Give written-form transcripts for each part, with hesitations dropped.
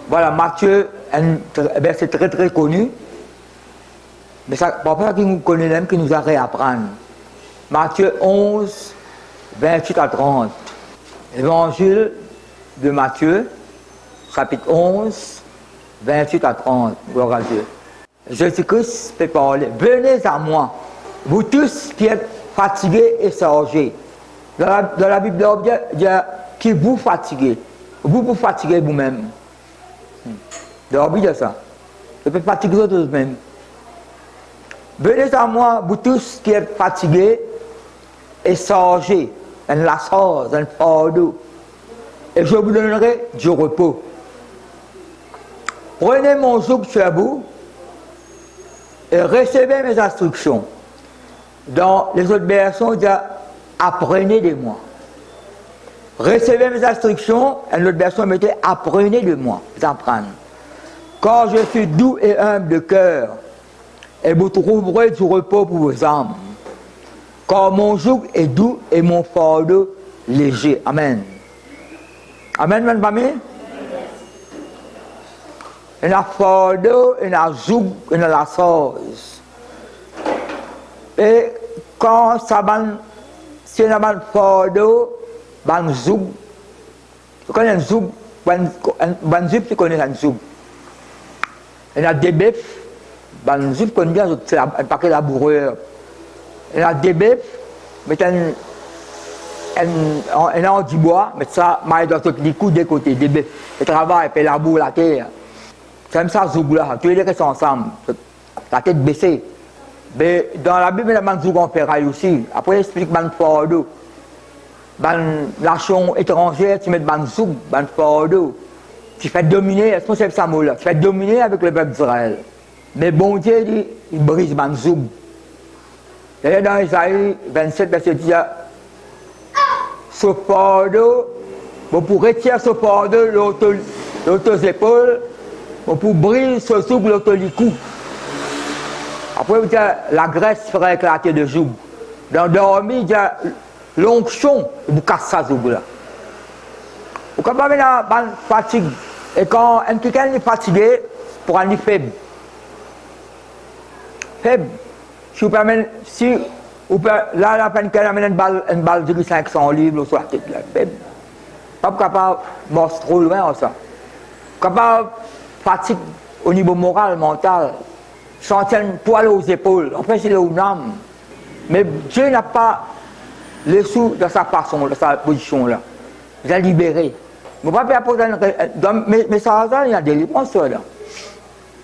Voilà, Matthieu, un verset très très connu. Mais ça, parfois, qui nous connaît même, qui nous a réapprendre. Matthieu 11, 28 à 30. Évangile de Matthieu, chapitre 11, 28 à 30. Gloire à Dieu. Jésus-Christ peut parler. Venez à moi, vous tous qui êtes fatigués et chargés. Dans la Bible, il y a qui vous fatiguez. Vous fatiguez vous-même. Dans la Bible, il y a ça. Vous pouvez fatiguer vous-même. Venez à moi, vous tous qui êtes fatigués et chargés, un lassage, un fardeau, et je vous donnerai du repos. Prenez mon joug sur vous et recevez mes instructions. Dans les autres versions, il y a apprenez de moi. Recevez mes instructions, et l'autre version mettait apprenez de moi, apprendre. Car je suis doux et humble de cœur, et vous trouverez du repos pour vos âmes. Car mon joug est doux et mon fardeau léger. Amen. Amen, mon famille. Il y a fardeau, il y a joug, il y a la sauce. Et quand ça va, si on a un fardeau, un zoug, tu connais un zoug, un zoug, tu connais un zoug. Il y a des bœufs, un zoug, tu connais un paquet laboureur. Il y a des bœufs, mais un du bois, mais ça, mais dans tous les coups des côtés, des bœufs. Ils travaillent, ils labourent la terre. C'est comme ça, zoug là, tous les restent ensemble, la tête baissée. Mais dans la Bible, il y a un zoug en ferraille aussi. Après, il explique un fardeau. Nation étrangère, tu mets un zoug, un fardeau. Tu fais dominer, est-ce que c'est ça mot-là? Tu fais dominer avec le peuple d'Israël. Mais bon Dieu dit, il brise un zoug. D'ailleurs, dans Isaïe 27, verset 10, ce fardeau, vous pourrez retirer ce fardeau l'autre épaules, vous pourrez briser ce zoug l'autre licou. Après, vous dites, la graisse ferait éclater le joug. Dans dormi, il y a l'onction, vous cassez ça zoug-là. Vous comprenez la fatigue. Et quand quelqu'un est fatigué, pour un faible. Faible. Si vous permettez, si vous pouvez, là, la peine qu'elle amène une balle de 500 livres sur la tête, là, faible. Pas capable de marcher trop loin, ça. Capable de fatigue au niveau moral, mental. Sentir un poil aux épaules. En fait, c'est le âme. Mais Dieu n'a pas les sous de sa façon, de sa position-là. Il a libéré. Mais ça, il y a des réponses là.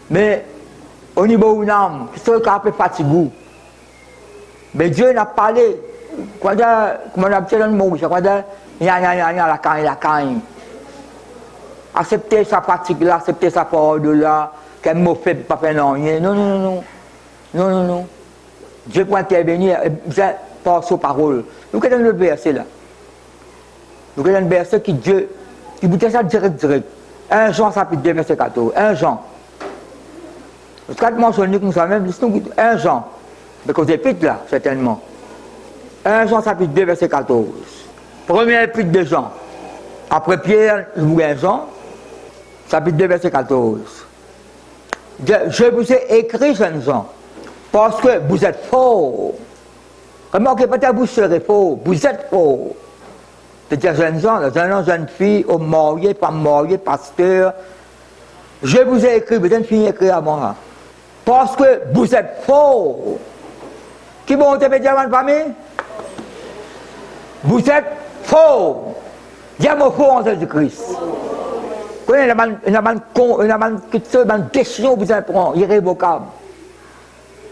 Mais au niveau de l'âme, c'est ce qui est un peu fatigué. Mais Dieu n'a pas parlé. Comment on a dit dans le mot, c'est quoi il y a la caille. Accepter sa fatigue-là, accepter sa fardeau-là, qu'un mot faible, pas faire rien. Non. Dieu peut intervenir, par sa parole. Nous avons le verset là. Nous avons un verset qui Dieu, qui vous dit ça direct. 1 Jean chapitre 2, verset 14. 1 Jean. Parce que mentionné que nous sommes même, 1 Jean. Mais qu'on épître là, certainement. 1 Jean chapitre 2, verset 14. Premier épître de Jean. Après Pierre, nous avons Jean, chapitre 2, verset 14. Je vous ai écrit, jeunes gens, parce que vous êtes forts. Remarquez, peut-être vous serez forts, vous êtes forts. C'est-à-dire jeunes gens, jeunes filles, hommes mariés, femmes mariées, pasteurs. Je vous ai écrit, vous êtes fini écrit à moi. Parce que vous êtes forts. Qui vont te dire à ma famille? Vous êtes forts. Dis-moi fort en Jésus-Christ. Il y a une question que vous apprenez, irrévocable.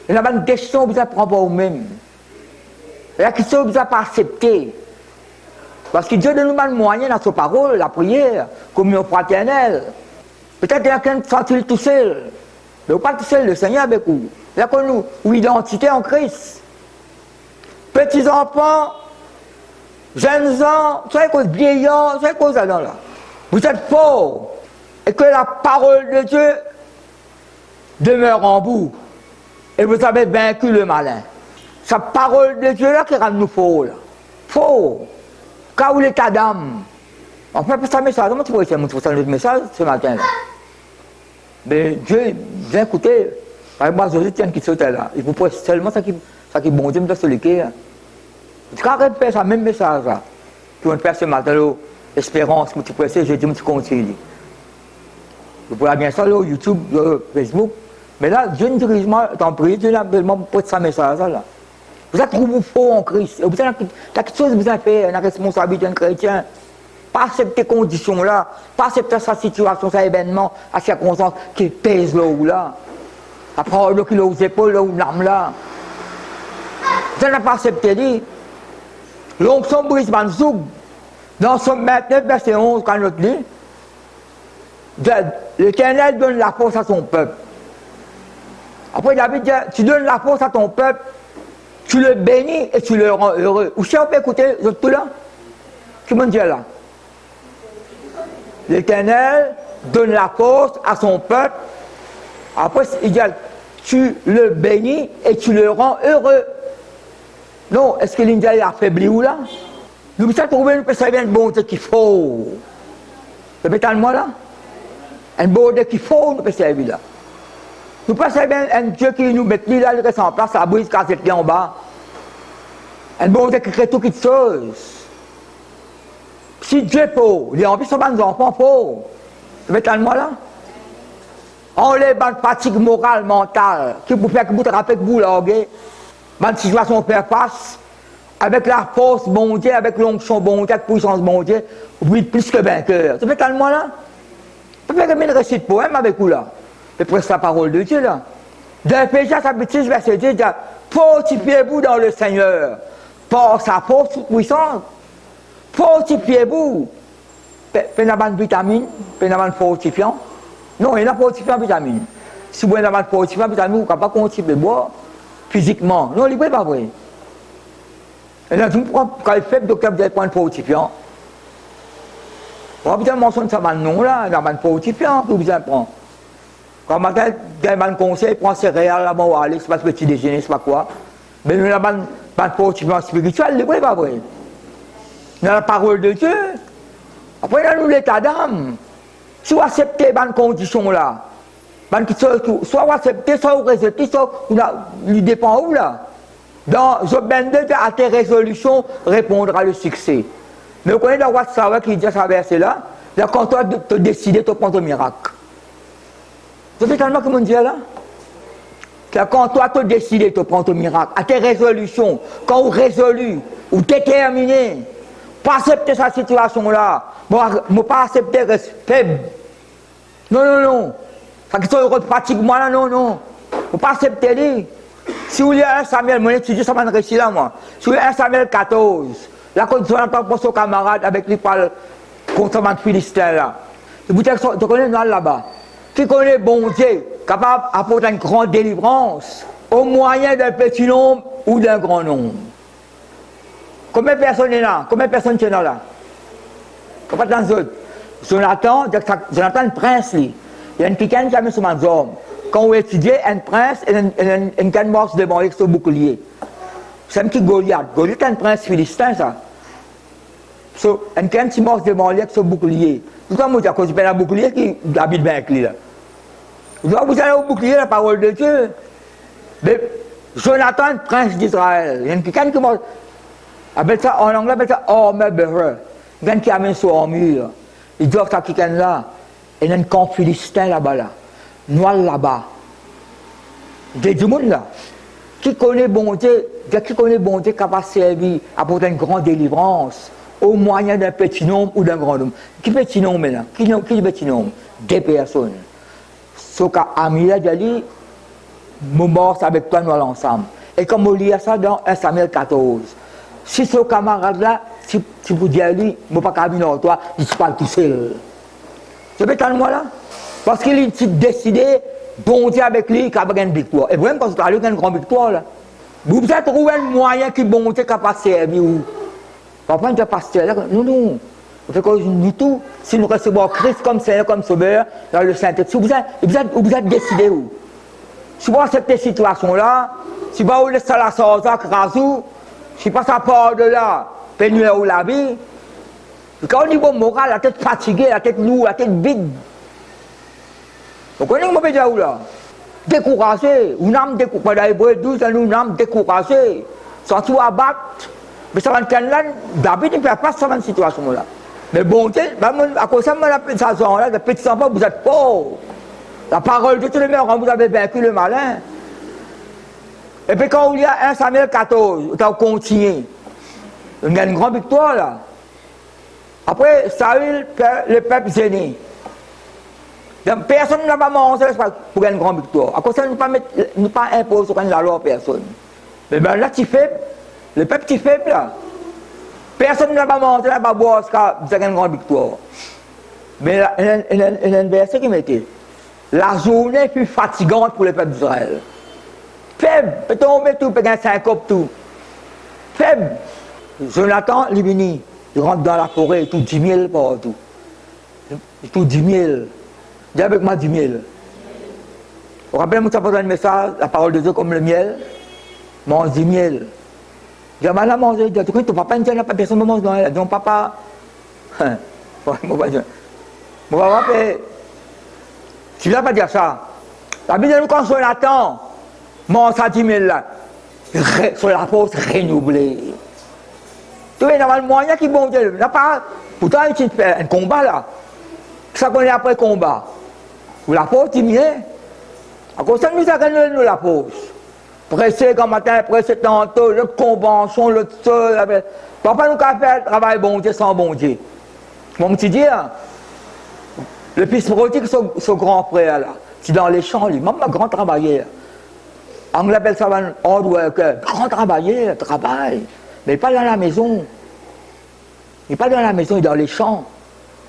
Il y a une question que vous apprenez pas vous-même. La question que vous n'avez pas acceptée. Parce que Dieu nous donne moyen dans sa parole, la prière, communion fraternelle. Peut-être qu'il y a quelqu'un qui se sent tout seul. Mais pas tout seul, le Seigneur avec vous. Il y a que nous, ou identité en Christ. Petits enfants, jeunes gens, soyez cause vieillards, soyez cause là. Vous êtes forts. Et que la parole de Dieu demeure en vous. Et vous avez vaincu le malin. Sa parole de Dieu là qui rend nous forts. Forts. Car où l'état d'âme. Enfin, ça message, comment tu pourrais faire notre message ce matin là? Mais Dieu, bien écoutez, par exemple, José tient qui sautait là. Il vous presse seulement ça qui est bon Dieu me donne sur le cœur. Tu as fait ça, même message là. Tu vas faire ce matin là, espérance, que tu presses, je dis, tu continues. Vous pouvez bien ça là, YouTube, Facebook. Mais là, Dieu ne dirige moi, t'en prie, Dieu n'a pas prêté ça message là. Vous êtes trop faux en Christ. Vous avez quelque chose que vous avez fait, une responsabilité d'un chrétien. Pas accepter ces conditions-là, pas accepter sa situation, cet événement, à circonstances qui pèsent là ou là. Après, le kilo aux épaules, là ou l'âme là. Vous n'avez pas accepté, dit. L'onction brise Mansoub, dans Somme 29, verset 11, quand notre dit, l'Éternel donne la force à son peuple. Après, David dit, tu donnes la force à ton peuple, tu le bénis et tu le rends heureux. Ou si on peut écouter, vous êtes tout là? Qui me dit là? L'Éternel donne la force à son peuple. Après, il dit, tu le bénis et tu le rends heureux. Non, est-ce que l'Indien est affaibli ou là? Nous pouvons trouver une personne bien bonté qu'il faut. Vous mettez moi là? Un bonté qu'il faut, nous pouvons servir là. Nous pouvons servir un Dieu qui nous met là, il reste en place, la brise casse est en bas. Un bonté qui crée toutes choses. Si Dieu est pauvre, il a envie de se battre des enfants pauvres. Vous mettez moi là? On les bat fatigue morale, mentale, qui vous fait que vous rappelez que vous l'orguez. Une situation faire face, avec la force bon Dieu, avec l'onction bon Dieu, avec la puissance bon Dieu, vous êtes plus que vainqueur. Ça fait tellement là. Ça fait que je récite poème avec vous là. C'est presque la parole de Dieu là. Dans Éphésiens chapitre 6, verset 10, il dit fortifiez-vous dans le Seigneur, par sa force puissante. Fortifiez-vous. Vous avez une vitamine, vous avez un fortifiant. Non, il y a un fortifiant vitamine. Si vous avez un fortifiant vitamine, vous ne pouvez pas continuer à boire. Physiquement. Non, il n'est pas vrai. Et là, quand il fait le docteur, vous allez prendre un fortifiant. On va bien mentionner ça maintenant, là, il y a un fortifiant que vous allez prendre. Quand matin, il y a un conseil, prend céréales, là, bon, allez, c'est pas ce petit déjeuner, c'est pas quoi. Mais il y a un fortifiant spirituel, il n'est pas vrai. Il y a la parole de Dieu. Après, il y a nous l'état d'âme. Si vous acceptez ces conditions-là, soit vous acceptez, soit vous rejetez, soit il dépend où là. Dans Job 22, à tes résolutions répondra le succès. Mais vous connaissez dans WhatsApp qui dit ça verset là, quand toi te décider, tu prends ton miracle. C'est tellement que mon dit là. Quand toi te décider, tu prends ton miracle. À tes résolutions, quand vous résolu, ou déterminé, pas accepter cette situation-là, ne pas accepter rester faible. Non, non, non. Ça qui sont pratiquement là, non, non. Il ne faut pas accepter lui. Si vous lisez 1 Samuel, mon étudiant, ça m'a réussi là, moi. Si vous lisez 1 Samuel 14, la condition n'a pas pour son camarade avec lui parle contre le Philistin là. Vous te connaissez là-bas. Qui connaît bon Dieu, capable d'apporter une grande délivrance au moyen d'un petit nombre ou d'un grand nombre. Combien de personnes est là? Combien de personnes sont là? Combien de personnes? Jonathan, le prince, il y a une quelqu'un qui a mis sur ma zone. Quand on étudie, un prince et une canne morse devant avec son bouclier. C'est un petit Goliath. Goliath est un prince philistin, ça. Un canne qui morse devant lui avec son bouclier. Tout ça, moi, je dis, c'est un bouclier qui habite bien avec lui, là. Vous allez au bouclier, la parole de Dieu. Mais Jonathan, prince d'Israël, il y a une quelqu'un qui morse. En anglais, on appelle ça armor bearer. Quelqu'un qui amène son armure. Il dit à quelqu'un là, il y a un camp philistin là-bas, là. Noir là-bas. Il y a du monde là. Qui connaît bon Dieu, capable de servir, apporter une grande délivrance au moyen d'un petit nombre ou d'un grand nombre. Qui petit nombre maintenant? Qui dit petit nombre? Des personnes. Sauf qu'Ami a dit, nous morts avec toi, nous allons ensemble. Et comme on lit ça dans 1 Samuel 14. Si ce camarade-là, si vous dites à lui, je ne vais pas caminer en toi, il se parle tout seul. C'est peut-être moi là. Parce qu'il est décidé, bon Dieu avec lui, qu'il a une victoire. Et vraiment, parce qu'il a une grande victoire là. Vous avez trouvé un moyen qui bon Dieu capable de servir. Papa, il dit pasteur là, non, non. Fait que nous tous, si nous recevons Christ comme Seigneur, comme Sauveur, dans le Saint-Esprit, vous êtes décidé où? Si vous acceptez cette situation-là, si vous laissez la sorte, rasou, si pas ça part de là, pénurie ou la vie, quand au niveau moral, la tête fatiguée, la tête lourde, la tête vide. Vous connaissez comment on dit là? Découragé, une âme découragée, dans l'hébreu 12, une âme découragée, sans tout abattre. Mais ça va être là, David ne fait pas ça dans cette situation-là. Mais bon, à cause de ça, cette là de petit enfant, vous êtes pauvre. La parole de tous les meilleurs, quand vous avez vaincu le malin. Et puis quand il y a 1 Samuel 14, quand on continue, il y a une grande victoire là. Après, Saül, le peuple zéné. Personne n'a pas mangé pour une grande victoire. À cause de ça, nous ne pas imposer sur la loi à personne. Mais bien là, tu fais, le peuple tu fais là. Personne n'a pas mangé, n'a pas boire pour une grande victoire. Mais il y a un verset qui mettait. La journée fut fatigante pour le peuple d'Israël. Faible, peut-être on met tout, peut-être 5 copes tout. Faible. Jonathan, il est venu, il rentre dans la forêt, il tout 10 000 partout. Il tout 10 000. Dis avec moi 10 000. Vous rappelez, moi, ça passe un message, la parole de Dieu comme le miel. Mange 10 000. J'ai mal à manger. J'ai dit, ton papa ne pas personne ne mange dans elle. Donc, papa. Mon papa, tu ne vas pas dire ça. La Bible nous quand Jonathan mange à 10 000 là, sur la poste renouvelée. Tu vois, normalement, il y a qui bon Dieu. Pourtant, il fait un combat là. Ça qu'on est après le combat. Ou la poste, il vient. À cause de ça, nous la pause. Pressé comme matin, pressé tantôt, le convention, le seul. Papa nous a fait travail bon Dieu sans bon Dieu. Mon petit dire, le fils prodigue, ce grand frère là, c'est dans les champs, lui, même un grand travailleur. On l'appelle ça un hard worker, grand travailleur, travail. Mais pas dans la maison. Il n'est pas dans la maison, il est dans les champs.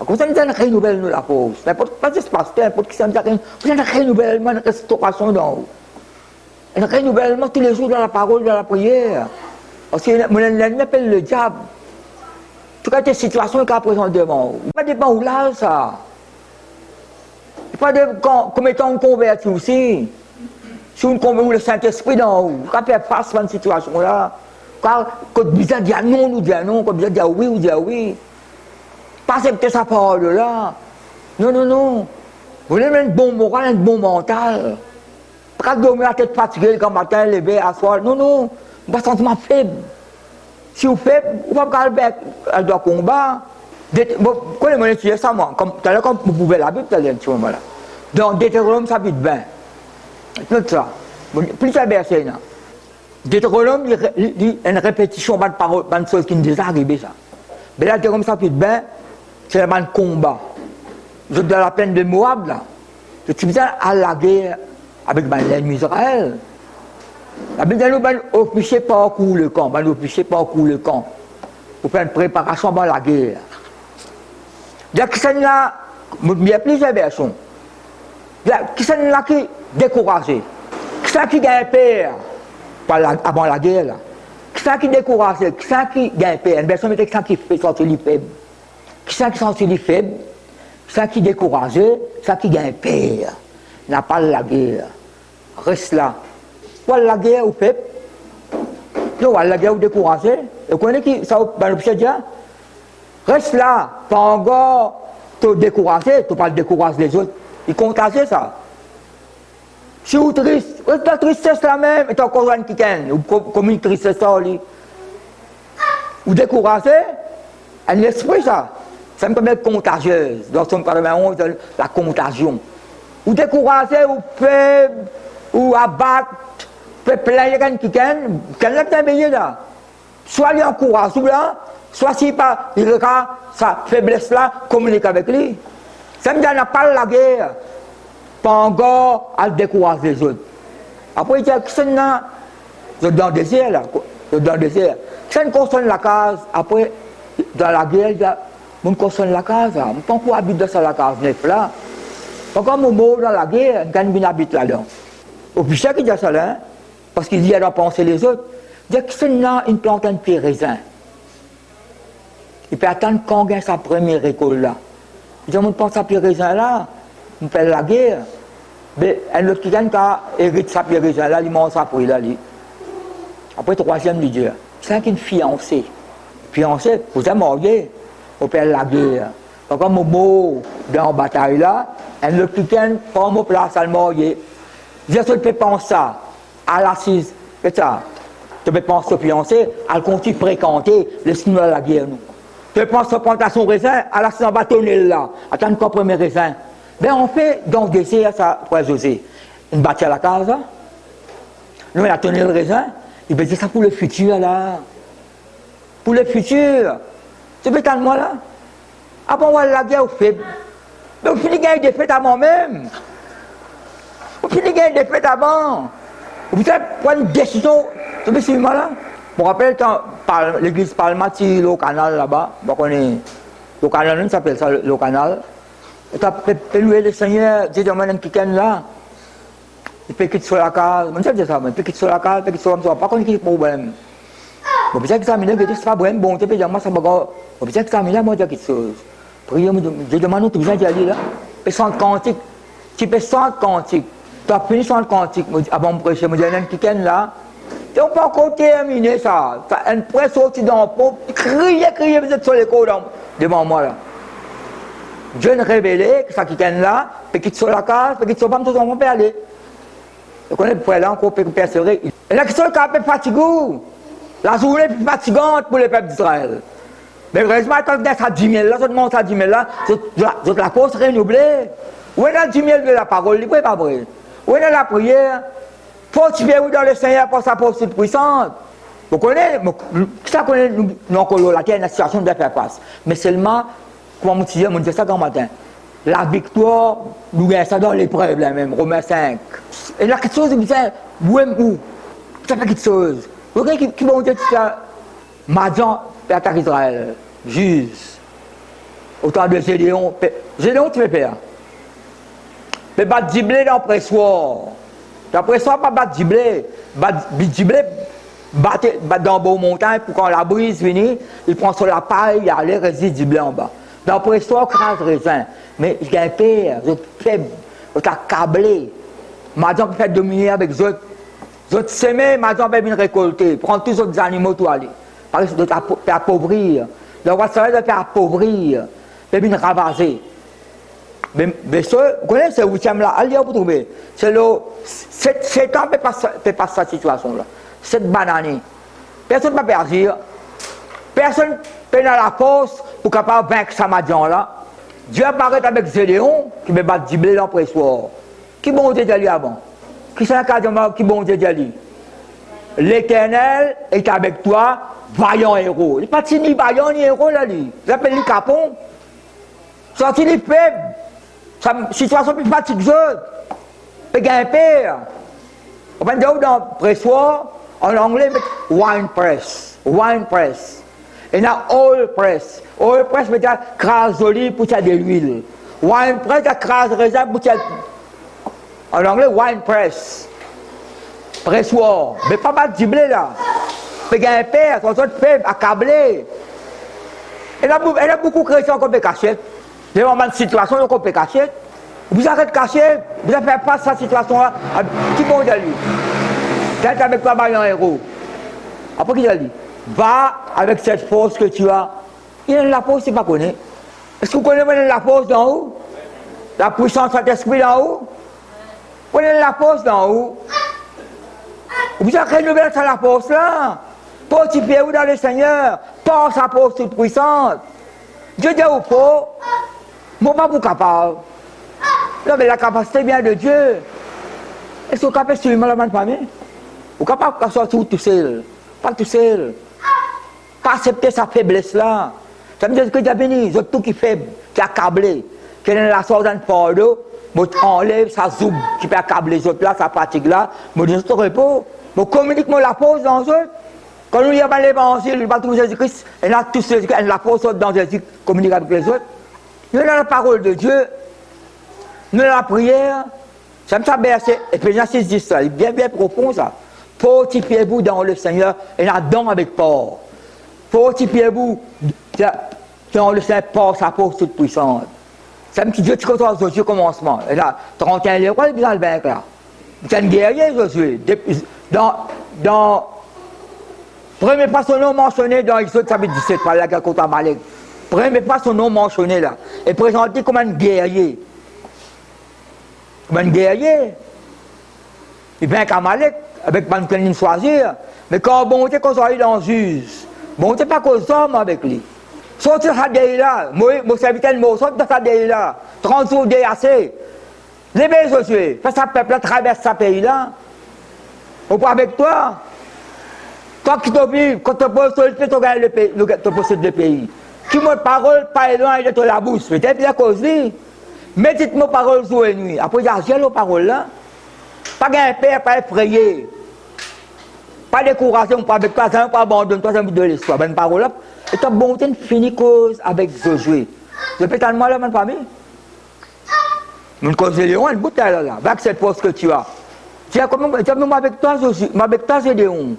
Comme ça, nous avons une nouvelle, nous la pause. N'importe pas de pasteur, n'importe qui, nous avons une nouvellement une restauration dans haut. Nous avons une nouvellement tous les jours dans la parole, dans la prière. Parce que mon ennemi appelle le diable. En tout cas, des situations qu'il présente devant vous. Il n'y a pas de bon là, ça. Il n'y a pas de comme étant on converti aussi. Si on convertit le Saint-Esprit dans vous, on peut faire face à une situation là. Quand bizarre dit non, nous dit non, quand bizarre dit oui, ou dit oui. Pas accepter sa parole là. Non, non, non. Vous voulez un bon moral, un bon mental. Pas dormir la tête fatiguée quand matin, lever, asseoir. Non, non. Vous ne sentiment faible. Si vous faites, vous ne pouvez pas elle doit combattre. Vous connaissez ça, moi. Tout à l'heure, comme vous pouvez la Bible, tout à l'heure, ce moment-là. Dans Deutéronome, chapitre 20. Tout ça. Plusieurs versets, là. Deutéronome, il dit une répétition de paroles, de choses qui nous sont arrivées, ça. Mais là, Deutéronome, chapitre 20, c'est un combat. Vous êtes dans la plaine de Moab, là. Je suis bien à la guerre avec l'ennemi Israël. La Bible nous officier parcourt le camp, l'officier parcourt le camp pour faire une préparation avant la guerre. Donc, qui sont là, il y a plusieurs versions. Qui sont là qui découragés, qui sont qui gagnent peur avant la guerre, là. Qui sont qui découragés, qui sont qui gagnent peur. Une version qui sont qui fait sortir les faibles. Qui sont qui sont les faibles, qui sont qui découragés, qui sont qui gagnent peur. N'a pas la guerre. Reste là. Pour la guerre ou fait, non, la guerre ou découragé, et vous connaissez qui, ça va l'objet dire, reste là, pas encore te décourager, tu parles décourager les autres, ils contagieux ça. Si vous triste, la tristesse là même, et encore un qui ou comme une tristesse ça, vous découragez, un esprit ça, ça me permet contagieuse, dans son parlement, la contagion. Vous découragez, ou faible, ou abattre, fait plein de gens qui gagnent, quelqu'un qui là. Soit il encourage là, soit s'il pas, il regarde sa faiblesse là, communique avec lui. Ça me dit, on n'a pas la guerre, pas encore à décourager les autres. Après, il y a qui sont là, ils sont dans le désert là, ils sont dans le désert. Qui sont construit la case, après, dans la guerre, il y a, on construit la case, on peut encore habiter dans la case neuf là. Encore mon mot dans la guerre, on habite là-dedans. Officier qui dit ça là, hein? Parce qu'il dit qu'elle doit penser les autres. Il dit que c'est là une plante de pied raisin. Il peut attendre quand il a sa première récolte là. Il dit, on pense à pied raisin là, on fait la guerre. Mais un autre qui gagne, quand il hérite sa pied raisin là, il mange sa fruit là. Après, troisième, il dit, c'est une fiancée. Fiancée, vous êtes marié, on fait la guerre. Donc, comme au mot dans la bataille là, Et le week-end, pas mon place à le marier. Je peux penser ça, à l'assise, c'est ça. Tu peux penser au fiancé, à continuer fréquenter les signes de la guerre. Nous. Tu peux penser prendre son raisin, à l'assise en bâtonner là, attendre qu'on premier raisin. Ben on fait dans le dessert, ça, frère José, une bâtie à la case, là. Nous, on a tenu le raisin, il veut dire ça pour le futur, là. Pour le futur. Tu peux t'en moi, là. Après, on va la guerre au fait. Mais on finit de gagner des fêtes avant même. On finit de gagner des fêtes avant. Vous savez, prendre une décision, tu peux suivre moi, là. Je me rappelle quand l'église Palmati, le canal là-bas, donc on est. Le canal, on s'appelle ça le canal. Et tu as loué le Seigneur, Dieu demande un week-end là. Il peut quitter sur la case, je ne sais pas ça, il peut quitter sur la case, il peut quitter sur la case, pas qu'on ait problème. Bon, peut-être que ça m'a dit que c'est pas problème, bon, tu peux dire, moi ça m'a dit, peut-être que ça m'a dit, moi, quelque chose. Priez, je demande, tu viens d'y aller là, tu peux 100 cantiques, tu peux 100 cantiques, tu as fini 100 cantiques, avant de prêcher, je me dis, il y a un week-end là, tu n'as pas encore terminé ça, tu as une presse sortie dans le pot, criez, vous êtes sur les côtes devant moi là. Jeune révélé, que ça qui est là, peut quitter sur la case, peut quitter sur la femme, tout le monde peut aller. Je connais pour là encore, peut persévérer. Et la question est un peu fatigante. La journée est plus fatigante pour le peuple d'Israël. Mais heureusement, quand on est à 10 000 là, ça monte à 10 000 là, la cause renouvelée. Où est la 10 000 de la parole, il n'est pas vrai. Où est la prière? Fortifiez-vous dans le Seigneur pour sa poursuite puissante. Vous connaissez, ça connaît, nous encore la terre, la situation de faire face. Mais seulement, comme on disait ça quand matin, la victoire, nous gagnons ça dans l'épreuve là même, Romains 5. Et la question c'est, où? Ça fait quelque chose. Vous voyez qui vont dire ça? Madian, attaque Israël, juste. Autant de Gédéon. Gédéon, tu veux faire? Mais battre Diblé dans le pressoir. Dans le pressoir, pas battre Diblé. Diblé, battre dans le beau montagne pour quand la brise finit, il prend sur la paille, il allait résister Diblé en bas. Dans le pressoir, crase raisin. Mais j'ai un père, je faible, je t'ai câblé. Madian peut faire dominer avec les autres. Les autres semer, Madian peut venir récolter. Prendre tous les autres animaux, tout aller. Par exemple, de t'appauvrir. Le roi de faire appauvrir. Peut venir ravager. Mais ça, vous connaissez ce 8e là, allez vous trouver. C'est le. 7 ans peut pas cette situation-là. 7 bananes. Personne ne peut agir. Personne ne peut dans la force pour capable de vaincre Madian là. Dieu apparaît avec Gédéon qui me bat du blé dans le pressoir. Qui bon Dieu d'Ali avant? Qui c'est qui bon Dieu d'Ali? L'Éternel est avec toi, vaillant héros. Il n'est pas ni vaillant ni héros là, lui. Il s'appelle les capons. Sorti les faibles. Sa situation plus fatigueuse. Il y a un père. On va dire dans le pressoir, en anglais, wine press. Wine press. Et il y a oil press. Oil press veut dire crase d'olive pour faire de l'huile. Wine press, c'est crase raisin pour faire. En anglais, wine press. Pressoir. Mais pas battre du blé là. Il y a un père, son autre faible, accablé. Il y a beaucoup de chrétiens qui ont caché. Il y a une situation qui ont caché. Vous arrêtez de cacher, vous avez fait face à cette situation-là. Qui bon dire lui? T'es avec toi, un héros. Après, qui dit? Va avec cette force que tu as. Il y a la force, c'est pas connu. Est-ce que vous connaissez la force d'en haut? La puissance de l'esprit d'en haut? Vous connaissez la force d'en haut? Vous avez renouvelé la force là. Fortifiez-vous dans le Seigneur. Par sa force toute puissante. Dieu dit au faux, moi pas vous capable. Non, mais la capacité vient de Dieu. Est-ce que vous êtes capable de suivre la famille? Vous êtes capable de sortir tout seul. Pas tout seul. Pas accepter sa faiblesse là. Ça veut dire que Dieu béni, vous êtes tout qui est faible, qui est accablé, qui est dans la sorte d'un fardeau, vous enlève sa zoub, qui peut accabler les autres là, sa fatigue là, vous dites au repos, vous communiquez la force dans eux. Quand nous lisons l'évangile, nous parlons de Jésus-Christ, et là, tous ceux qui ont la force dans Jésus communiquent avec les autres. Nous avons la parole de Dieu, nous avons la prière, ça me fait verset, et puis Genesis dit ça, il est bien profond ça. Fortifiez-vous dans le Seigneur, et là-dedans avec port. Fortifiez-vous dans le Seigneur par sa force toute puissante. Ça me dit Dieu, tu commences Josué au commencement. Et là, 31 les rois, il est dans le vaincre là. C'est un guerrier, Josué. Dans premier fois son nom mentionné dans Exode chapitre 17, par la guerre contre Amalek. Premier fois son nom mentionné là. Et présenté comme un guerrier. un guerrier. Il vient avec Amalek, avec une planète choisir. Mais quand bon Dieu qu'on soit dans Use, bon Dieu pas cause d'homme avec lui. Sortir de cette là, mon serviteur de mot, sortir de cette là, 30 jours de assez. Les belles Josué, parce que ce peuple traverse ce pays-là. On pas avec toi. Toi qui te vis, quand tu poses sur le pied, tu gagnes le pays, tu possèdes le pays. Qui m'a parole, pas loin de la bouche, peut-être bien cause lui. Mais dites-moi parole jour et nuit. Après, il y a zéro parole là. Pas un père, pas effrayé. Pas découragé, pas avec toi, pas abandonné, toi, c'est de l'histoire. Bonne parole là. Et ta bonté finit cause avec Josué. Je peux tellement là, ma famille. Une cause de Léon, une bouteille là, avec cette poste que tu as. Tu as comment, moi avec toi, Josué, moi avec toi, Gédéon.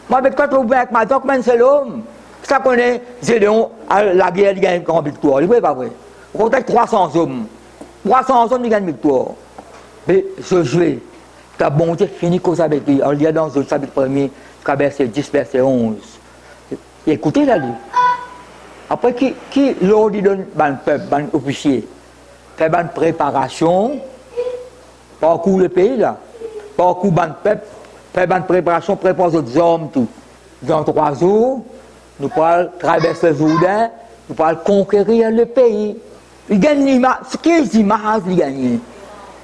Moi avec toi, tu es avec ma doc, c'est l'homme. Ça connaît, Gédéon, la guerre, il gagne une grande victoire. Il n'est pas vrai. On compte 300 hommes. 300 hommes, il gagne une victoire. Mais Josué, ta bonté finit cause avec lui. On lit dans le chapitre 1er, verset 10, verset 11. Écoutez là, lui. Après, qui l'ordre donne le peuple, le officier, fait une préparation, parcours le pays là, parcours le peuple, fait une préparation, prépare les hommes, tout. Dans 3 jours, nous pourrons traverser le Jourdain, nous pourrons conquérir le pays. Il gagne l'image, quelles images il gagne?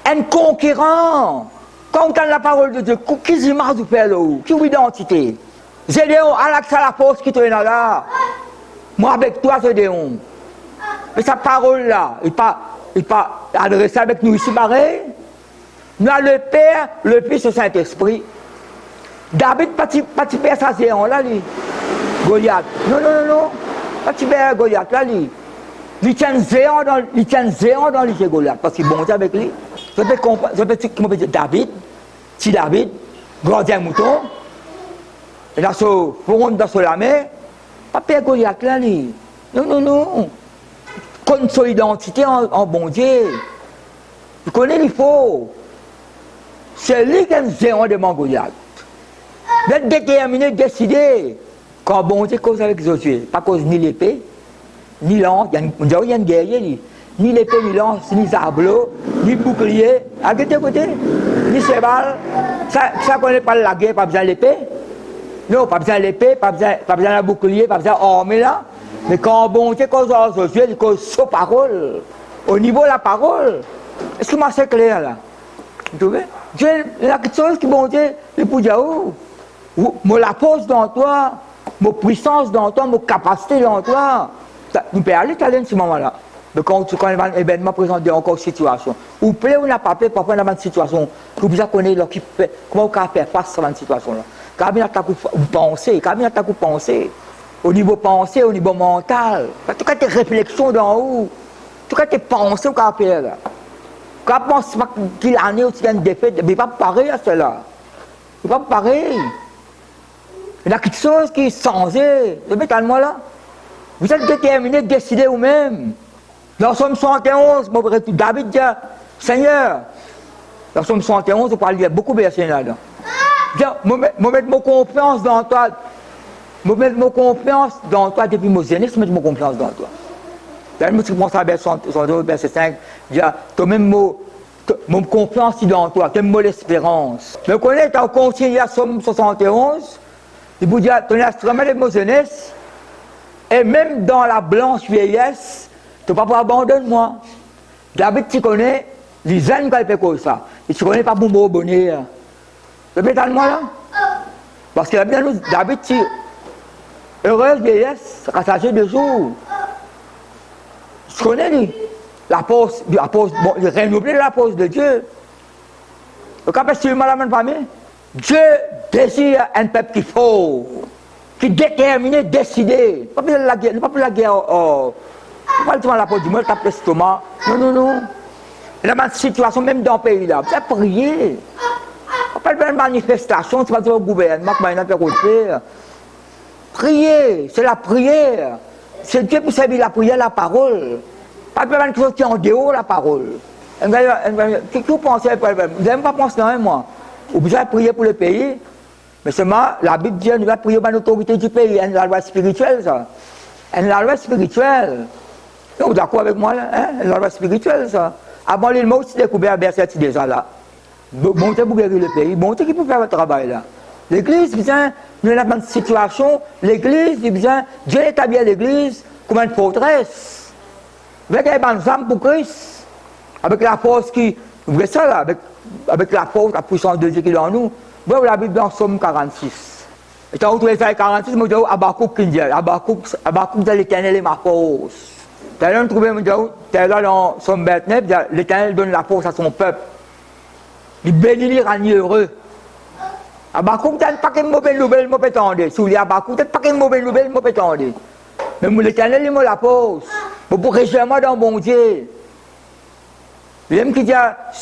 Un conquérant. Quand on entend la parole de Dieu, quelles images vous faites là? Quelle identité? Gédéon, à la force qui te est là. Moi avec toi, Gédéon. Mais sa parole là, il n'est pas adressé avec nous ici, pareil. Nous avons le Père, le Fils et le Saint-Esprit. David, pas de père, ça Géant là, lui. Goliath. Non. Pas de père, Goliath là, lui. Il tient Géant dans lui, Goliath, parce qu'il est bon avec lui. Je peux dire David, si David, gardien mouton, et dans ce front, dans ce lamé, pas père Goliath là, lui. Non. Connaît son identité en bon Dieu. Il connaît les faux. C'est lui qui est un géant de mon Goliath. D'être déterminé, décidé. Quand bon Dieu cause avec Josué, pas cause ni l'épée, ni lance, il y a un guerrier, ni l'épée, ni lance, ni zablot, ni bouclier, à côté, ni cheval. Ça connaît pas la guerre, pas besoin de l'épée. Non, pas besoin de l'épée, pas besoin de bouclier, pas besoin d'armée là. Mais quand bon Dieu cause avec Josué, il cause sa parole. Au niveau de la parole, est-ce que moi c'est clair là? Vous trouvez? Dieu, il y a quelque chose qui bon Dieu, il peut dire moi la pose dans toi, ma puissance dans toi, ma capacité dans toi. Nous pouvons aller à ce moment-là. Mais quand un événement présente encore une situation, ou plaît ou n'a pas plaît, parfois dans une situation, vous besoin connaître comment vous faire face à cette situation-là. Quand vous pensez, au niveau pensée, au niveau mental, tout cas tes réflexions d'en haut, tout cas tes pensées au cas faire là. Quand on pense qu'il a année où tu as une défaite, mais pas pareil à cela. C'est pas pareil. Il y a quelque chose qui est changé. Moi là. Vous êtes déterminé, décidé vous-même. Dans Somme 71, David dit, Seigneur, dans Somme 71, on parle de beaucoup de versets là-dedans. Je mets ma confiance dans toi. Je mets ma confiance dans toi depuis mon jeunesse, je mets ma confiance dans toi. Là, je pense à verset 5, je dis, tu as même mon confiance dans toi, tu as mon espérance. Je connais, tu as continué à Somme 71, il vous dit, tu as instrument de mon jeunesse, et même dans la blanche vieillesse, tu ne peux pas abandonner moi. David, tu connais, les aînes qui fait comme ça. Et tu ne connais pas mon beau bonheur. Tu peux moi là? Parce que David, tu heureuse vieillesse, rattachée de jour. Tu connais lui, le renouvelé de la pose de Dieu. Le cas est la même famille. Dieu désire un peuple qui fort, qui est déterminé, décidé. Pas plus la guerre, pas plus la guerre. Pas le temps la pose du monde, tape l'estomac. Non. Il y a une situation même dans le pays là. C'est prier. Pas de manifestation, c'est pas du gouvernement qui va faire. Prier, c'est la prière. C'est Dieu pour servir la prière, la parole. Pas de quelque chose qui est en dehors de la parole. Qu'est-ce que vous pensez? Vous n'avez pas pensé non, moi. Vous besoin de prier pour le pays. Mais seulement, la Bible dit nous devons prier pour l'autorité du pays. C'est la loi spirituelle, ça. C'est la loi spirituelle. Vous êtes d'accord avec moi, là? Hein? C'est la loi spirituelle, ça. Avant l'île aussi découvert verset déjà là. Bon Dieu pour guérir le pays, bon Dieu qui peut faire le travail là. L'église, bien, nous avons une situation, l'église, bien, Dieu établit l'église comme une forteresse. Avec les bonnes âmes pour Christ, avec la force qui, vous voyez ça là, avec la force, la puissance de Dieu qui est en nous. Vous voyez la Bible dans Somme 46. Et quand vous trouvez ça 46, vous dites, Habakkuk qui dit, Habakkuk dit, l'Éternel est ma force. T'as là, trouvé, t'as là dans Somme 29, l'Éternel donne la force à son peuple. Il bénit les raniers heureux. Habakkuk, t'as pas qu'une mauvaise nouvelle, je peux t'entendre. Si vous dites Habakkuk, t'as pas qu'une mauvaise nouvelle, je peux t'entendre. Mais l'Éternel, il me la force. Pour réjouir dans bon Dieu. L'homme qui dit,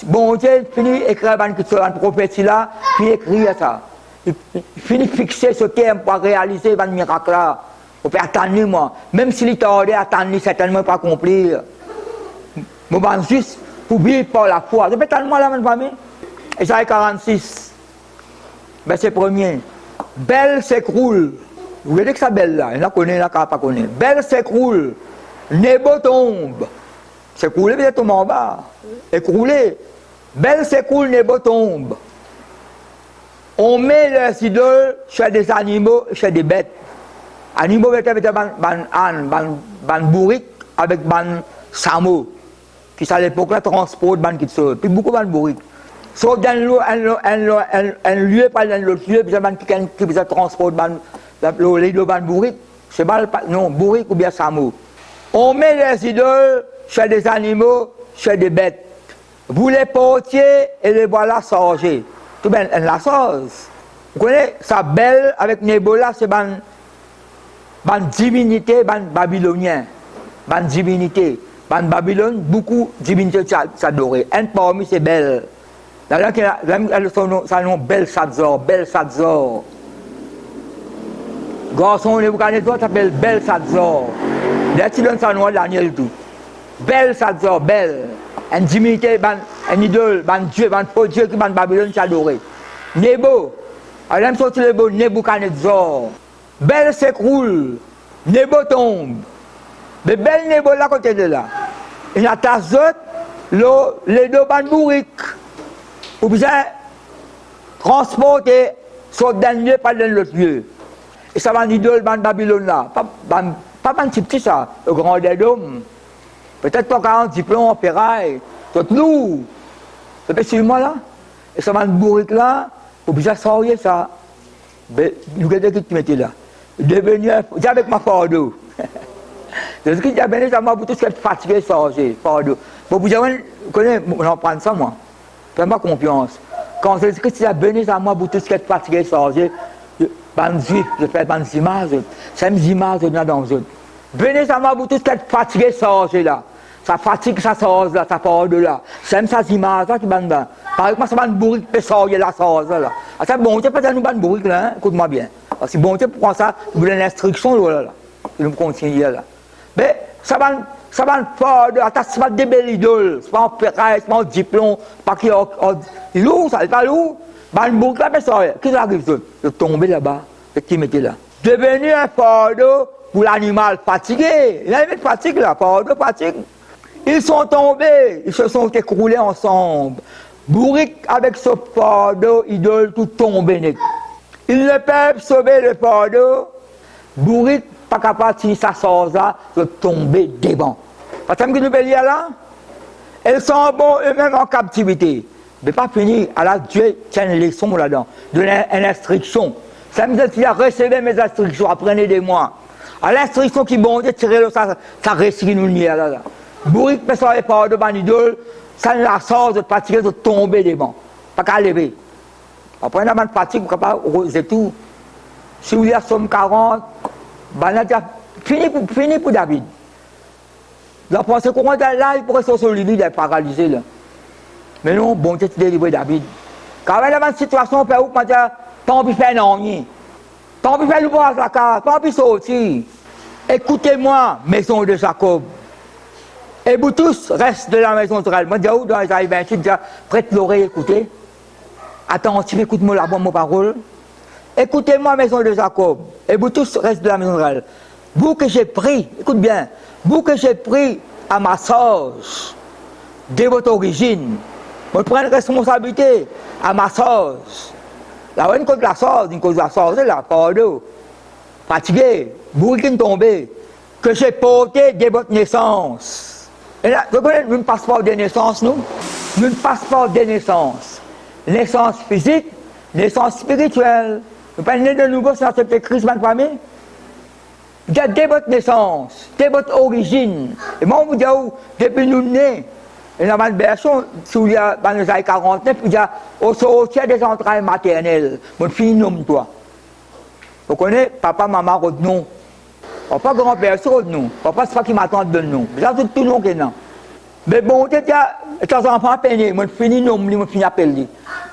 bon Dieu, finit d'écrire un prophétie là, puis écrire ça. Il finit de fixer ce terme pour réaliser un miracle là. On peut attendre moi. Même s'il est tardé, attendre, certainement pas accomplir. Je vais juste pour vivre par la foi. Je peux attendre moi là, ma famille. Isaïe 46, verset 1er. Belle s'écroule. Vous voyez que ça belle là, il y en a qui connaissent, il y en a qui ne connaissent. Belle s'écroule. Nebo tombe. S'écrouler, peut-être tomber en bas. Écrouler. Belle s'écroule, Nebo tombe. On met leurs idoles chez des animaux, chez des bêtes. Animaux, peut-être ban bourrique avec ban samo. Qui à l'époque là transporte ban qui sort. Puis beaucoup ban bourrique. Sauf dans un lieu, pas dans l'autre lieu, puis ban qui transporte les deux ban bourrique. C'est pas non, bourrique ou bien samo. On met les idoles chez des animaux, chez des bêtes. Vous les portiez et les voilà sorgés. Tout bien, la sauce. Vous connaissez, ça belle avec Nebola, c'est une divinité, babylonien. Une divinité. Dans Babylone, beaucoup de divinités s'adoraient. Un parmi c'est belle. Là, ça nom Belshazzar, Belshazzar. Garçon, Nebuchadnezzar s'appelle Belshazzar. Là, tu donnes ça nom de Daniel tout. Belshazzar, belle. Une divinité, un idole, un dieu, un faux dieu qui dans Babylone s'adorait. Nebo, elle aime sortir le beau Nebuchadnezzar. Belle s'écroule, Nebo tombe. Mais belle Nebo là côté de là. Il y a ta zone, les deux bandes bourriques. Ou bien transporter soit d'un lieu par l'autre lieu. Et ça va une idole dans Babylone là. Pas un petit ça, le grand des dômes. Peut-être pas 40 diplômes en ferraille, tout lourd. C'est pas sur moi là. Et ça va une bourrique là, ou bien sortir ça. Mais nous regardez qui tu mettais là. Devenir, j'ai avec ma fardeau. C'est ce qui dit, ben, ça m'a beaucoup fatigué, sortir, fardeau. Bon, vous avez, on en prend ça moi. Fais-moi confiance. Quand c'est ce que tu as béni, ça m'a beaucoup fatigué, sortir. Ben, je fais des images. C'est des images dans les autres. Béni, ça m'a beaucoup fatigué, sortir là. Ça fatigue, ça sort là, ça part de là. C'est ces images là qui bandent là. Par exemple, ça va une bourrique, puis sortir là, sort là. Ah, ça, bon, tu peux pas nous une bourrique là, hein? Écoute-moi bien. Parce que bon, tu prends ça, vous voulez l'instruction là, là. Et nous continuons là. Mais ça va pas de, ça va des belles idoles, c'est pas en ferraille, c'est pas en diplôme, pas qu'il y a, c'est lourd, ça, c'est pas lourd. Bah, une boucle là, mais ça, qu'est-ce qui arrive, de tomber là-bas, et qui mettait là. Devenir un fardeau pour l'animal fatigué. Il y a une fatigue là, fardeau, fatigue. Ils sont tombés, ils se sont écroulés ensemble. Bourrique avec ce fardeau, idole, tout tombé. Ils ne peuvent sauver le fardeau. Bourrique, pas capable, si ça sort là, de tomber devant. Parce que nous nous lire là, elles sont bons eux-mêmes en captivité. Mais pas fini, alors Dieu tient une leçon là-dedans, donner une instruction. Ça me dit, recevez mes instructions, apprenez de moi. À l'instruction qui bon Dieu, tirez-le, ça récit nous nie là. Bourrique, mais ça n'est pas de banidole, ça ne la sort de fatiguer, de tomber devant. Pas qu'à lever. Après, on a une fatigue, vous capable de tout. Si vous avez Somme 40, fini pour David. Vous pensez qu'on est là, il pourrait sortir lui, il est paralysé là. Mais non, bon Dieu, tu délivres David. Quand il y a une situation, on peut dire, tant pis faire non, tant pis faire l'ouvrage la carte, tant pis sortir. Écoutez-moi, maison de Jacob. Et vous tous, reste de la maison d'Israël. Moi, je dis, dans Isaïe 28, je prête l'oreille, écoutez. Attention, écoute-moi la bonne parole. Écoutez-moi, maison de Jacob. Et vous tous, reste de la maison d'Israël. Vous que j'ai pris, écoute bien, vous que j'ai pris à ma sauce, de votre origine. Je prends une responsabilité à ma sauce. La une cause de la sauce, c'est la pardon. Fatigué, bourriquine tombée, que j'ai porté dès votre naissance. Et là, vous connaissez une passeport de naissance, nous? Une passeport de naissance. Naissance physique, naissance spirituelle. Vous pas né de nouveau sur cette crise de famille? Dès votre naissance, dès votre origine. Et moi, on vous dit, depuis nous nés, et dans ma version, si vous y a dans les années 49, il y a au sortir des entrailles maternelles. Mon fils nomme toi. Vous connaissez, papa, maman, votre nom. Papa, grand-père, c'est votre nom. Papa, c'est pas qui m'attend de nom. Là, c'est tout le nom qui est là. Mais bon, tes enfants peinés, mon fils nomme, mon fils appelle.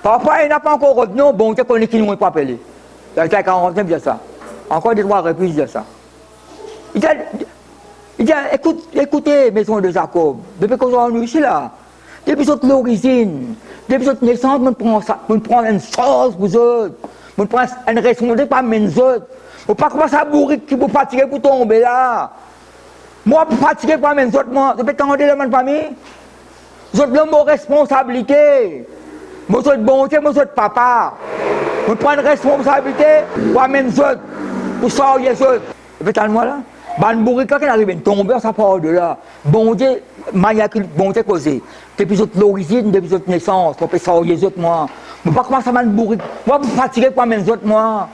Papa, il n'a pas encore votre nom, bon, tu connais qui nous pas appelé. Dans les années 49, il y a ça. Encore des trois reprises, il y a ça. Il dit, écoutez, maison de Jacob, depuis que nous ici là, depuis votre l'origine, depuis votre naissance, on prend une sauce pour vous autres, on prend une responsabilité par les autres. On ne pas commencer à bourrer qui vous fatiguer pour tomber là. Moi, pour fatiguer par les autres, moi, je peux t'entendre dans ma famille. Vous êtes l'homme de responsabilité. Moi, je suis bonté, moi, je suis papa. On prend une responsabilité pour les autres, pour sortir les autres. Je peux t'entendre là. Ban bourrique, quand il arrive à tomber, ça part de là. Bon Dieu, bon Dieu causé. Depuis l'origine, depuis votre naissance, on peut sortir les autres, moi. Je ne peux pas commencer à ban bourrique. Moi, pour fatiguer par les autres, moi.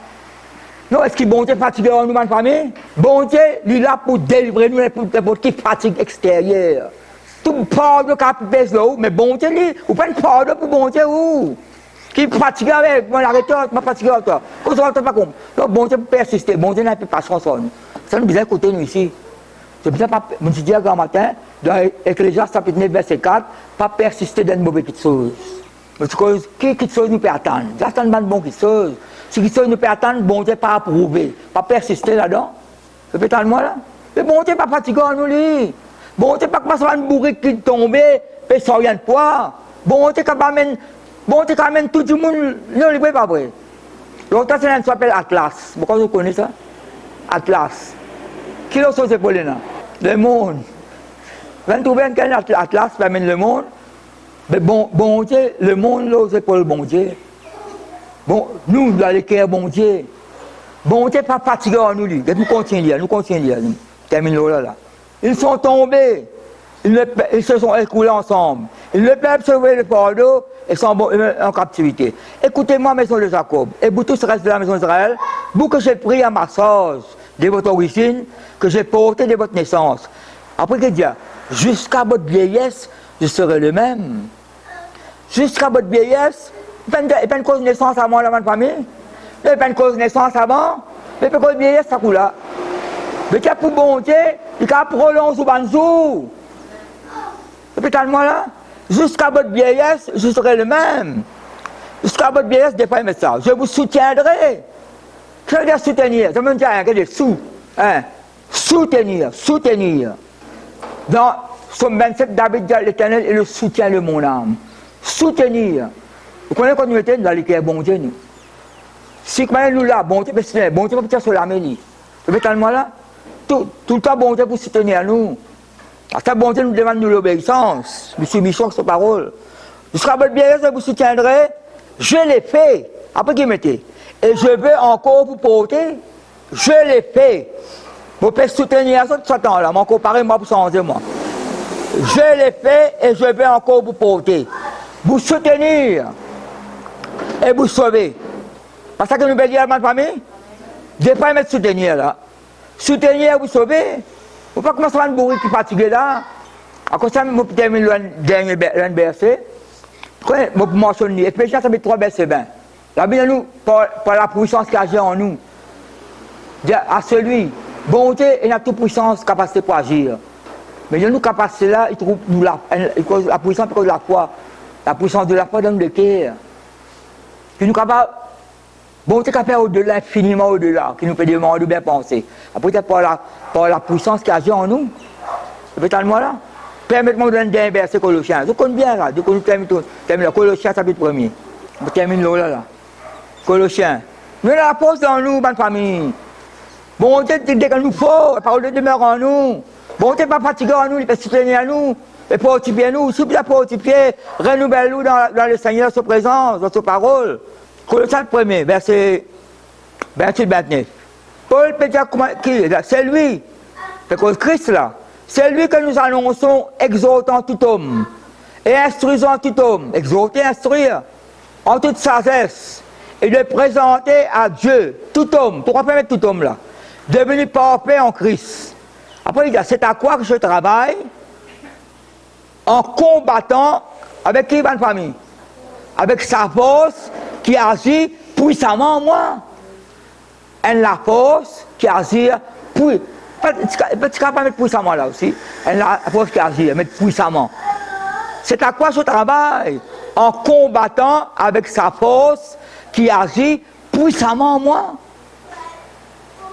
Non, est-ce que bon Dieu fatigue en nous, ma famille? Bon Dieu, il est là pour délivrer nous pour qui fatigue extérieure. Tout pardon qui pèse là, mais bon Dieu, vous pas de pardon pour bon Dieu, où? Qui fatigue avec, moi l'arrête, je fatigue avec toi. Vous ne pas comme. Donc bon Dieu persister, bon Dieu n'a plus patience en nous. Ça nous besoin écouter nous ici. C'est bien pas, je me suis dit grand matin, dans Ecclésiaste chapitre 9, verset 4, pas persister dans une mauvaise petite chose. Parce que qui petite chose nous peut attendre? J'attends une bonne petite chose. Si quelque chose nous peut attendre, bon Dieu pas approuver, pas persister là-dedans. Vous pouvez entendre moi là? Mais bon Dieu pas fatigué en nous lui. Bon Dieu pas commencer à une bourrique qui tombe, et sans rien de poids. Bon Dieu quand même tout le monde, non, il n'est pas vrai. Longtemps, c'est un s'appelle Atlas. Pourquoi vous connaissez ça? Atlas. Qui l'a sauté pour là? Le monde. Vous trouvez un Atlas qui amène le monde? Mais bon Dieu, le monde là, c'est pour le bon Dieu. Bon, nous, dans les cœurs, bon Dieu. Bon Dieu, pas fatigué en nous, lui. Nous continuons, nous. Terminons là. Ils sont tombés. Ils se sont écoulés ensemble. Le peuple se veut le fardeau et sont en captivité. Écoutez-moi, maison de Jacob, et vous tous restent de la maison d'Israël, vous que j'ai pris à ma sauce de votre origine, que j'ai porté de votre naissance. Après, qu'il dit, jusqu'à votre vieillesse, je serai le même. Jusqu'à votre vieillesse, il n'y a pas une cause de naissance avant la famille. Il n'y a pas une cause de naissance avant. Il n'y a pas une cause de vieillesse, ça coule là. Mais il y a pour bon Dieu, il y a prolongé sous Banzou. Peut-être moi là, jusqu'à votre vieillesse, je serai le même. Jusqu'à votre vieillesse, des fois, il met ça. Je vous soutiendrai. Que veut dire soutenir? Ça veut dire rien, que dire sous. Hein? Soutenir. Dans Somme 27, David dit l'Éternel et le soutien de mon âme. Soutenir. Vous connaissez quand nous étions dans les cœurs, bon Dieu, nous. Si nous là, bon Dieu, bon Dieu, peut-être sur la mêlée. Peut-être moi là, tout le temps, bon Dieu, pour soutenir nous. Parce que bon Dieu nous demande l'obéissance, nous subissons sa parole. Jusqu'à votre vieillesse, je vous soutiendrai, je l'ai fait. Après qu'il mettait. Et je veux encore vous porter, je l'ai fait. Vous pouvez soutenir ce temps-là, mais encore pareil, moi, pour changer, moi. Je l'ai fait et je veux encore vous porter. Vous soutenir et vous sauver. Parce que nous voulons dire à ma famille, je ne vais pas mettre soutenir là. Soutenir et vous sauver. Vous ne pouvez pas commencer à me bourrer qui est fatigué là. À cause de ça, je termine le dernier verset. Je mentionne, Éphésiens ça fait 3 versets 20. La Bible nous, par la puissance qu'il agit en nous, à celui, bonté et la toute puissance, capacité pour agir. Mais il y a nous capacité là, il trouve nous la puissance de la foi. La puissance de la foi donne le cœur. Qui nous capable, bonté qui fait au-delà, infiniment au-delà, qui nous fait demander de bien penser. Après, par la puissance qui agit en nous. Peut-être moi là. Permettez-moi de donner un verset Colossiens. Vous connaissez bien là. Vous terminez Colossiens chapitre 1er. Vous terminez là. Colossiens. Nous avons la force dans nous, bonne famille. Bon Dieu, dès que nous faut, la parole de demeure en nous. Bon Dieu, pas fatigué en nous, il peut soutenir à nous. Et fortifiez-nous, si vous êtes fortifiés, renouvelle-nous dans le Seigneur, sa présence, dans sa parole. Colossiens 1er, verset 29. Paul peut dire qui? C'est lui, c'est que Christ là, c'est lui que nous annonçons, exhortant tout homme, et instruisant tout homme, exhorter, instruire, en toute sagesse, et de présenter à Dieu tout homme, pourquoi pas mettre tout homme là, devenu parfait en Christ. Après il dit, c'est à quoi que je travaille, en combattant avec qui va famille? Avec sa force qui agit puissamment en moi. Et la force qui agit puissamment. Tu ne peux pas mettre puissamment là aussi. Et la force qui agit, mettre puissamment. C'est à quoi je travaille? En combattant avec sa force qui agit puissamment en moi.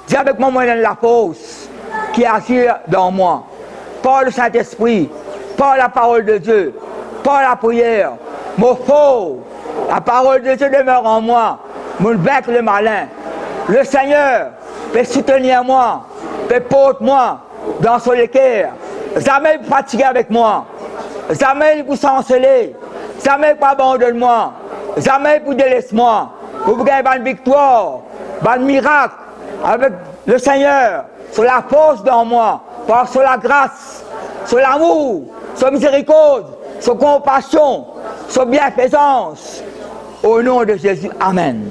Dis avec moi, la force qui agit dans moi. Par le Saint-Esprit. Par la parole de Dieu, par la prière, mon faux, la parole de Dieu demeure en moi, mon vaincre le malin. Le Seigneur peut soutenir moi, peut porter moi dans son équerre. Jamais vous fatiguer avec moi, jamais vous chanceler, jamais vous abandonner moi, jamais vous délaisser moi. Vous gagnez une victoire, un miracle avec le Seigneur, sur la force dans moi, sur la grâce, sur l'amour. Sur miséricorde, sur compassion, sur bienfaisance. Au nom de Jésus, Amen.